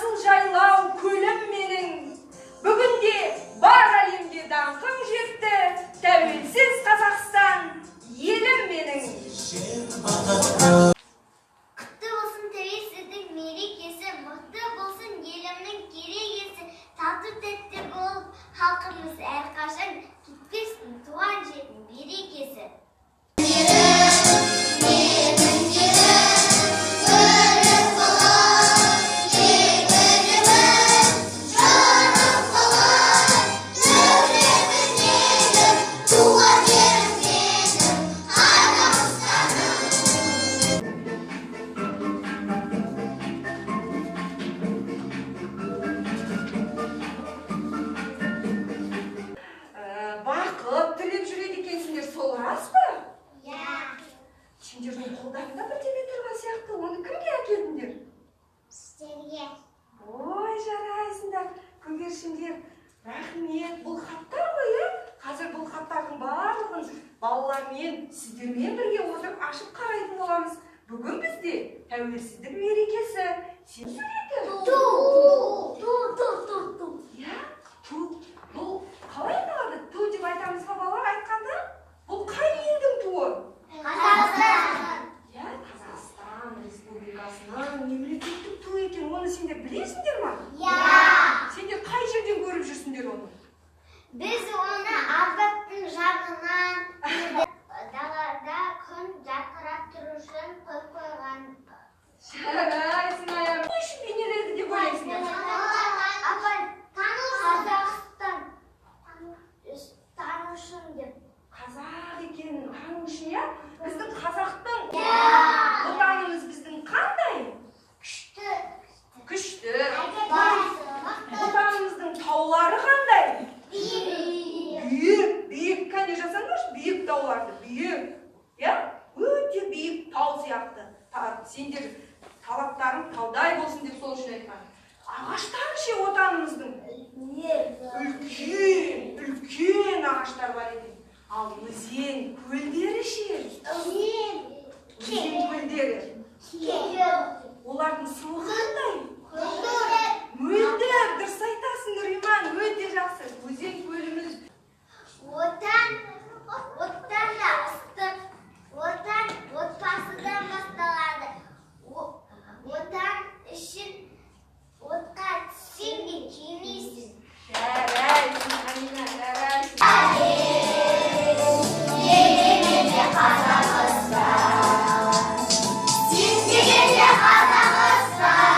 жасыл жайлау көлім менің. Бүгінде бар әлемге даңқым жетті. Тәуелсіз Қазақстан, елім менің. Құтты болсын тәуелсіздік мерекесі, мықты болсын елімнің керегесі. Тату-тәтті болып халқымыз әрқашан кетпесін туған жердің берекесі. Бақыт тілеп жүреді екенсіңдер, сол рас па? Иә. Сендердің қолдарында бірдеме тұрған сияқты, оны кімге әкелдіңдер? Сіздерге. Ой, жарайсыңдар, көгершіндер. Рахмет, бұл хаттар ғой, иә? Қазір бұл хаттардың барлығын балалармен, сіздермен бірге отырып ашып қарайтын боламыз. Бүгін бізде тәуелсіздік мерекесі. Сен сөйлетің? Ту. Иә? Ту. Бұл қалай айтылады? Ту деп айтамыз ба балалар айтқанда? Бұл қай елдің туы? Қазақстан. Иә, Қазақстан Республикасының мемлекеттік туы екен. Оны сендер білесіңдер ма? Иә. Сендер қай жерден көріп жүрсіңдер оны? Біз оны апаттың жағынан далада күн жарқырап тұру үшін қойған. Жарайсың аяғым. Не үшін бейнеледі деп ойлайсыңдар? Апа, Қазақстан тану үшін деп. Қазақ екенін тану үшін, иә? Біздің қазақтың Иә. отанымыз біздің қандай? Күшті. Күшті. Отанымыздың таулары қандай? Биік. Биік. Кәне жасаңдаршы, биік тауларды. Биік. Иә? Өте биік тау сияқты. Сендер талаптарың таудай болсын деп сол үшін айтқан. Ағаштар ше отанымыздың? Үлкен ағаштар бар екен. Ал өзен, көлдері ше? Өзен, көлдері. Олардың суы қандай? Мөлдір, дұрыс айтасыңдар, Иман, өте жақсы. Өзен, көліміз. Отан да ыстық. Отан отбасыдан басталады. Отан үшін отқа түссең де күймейсің. Жарайсың, Амина, жарайсың. Дегенде Қазақстан, сен дегенде Қазақстан.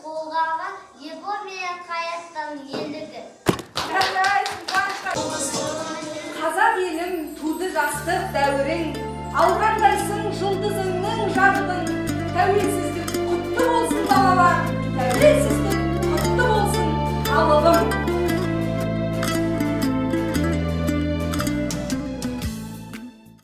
толғаған ебо мен қайаттың ендігі. Жарайсың, қазақ елім туды жастық дәуірің, алғандайсың жұлдызыңның жарығын, тәуелсіздік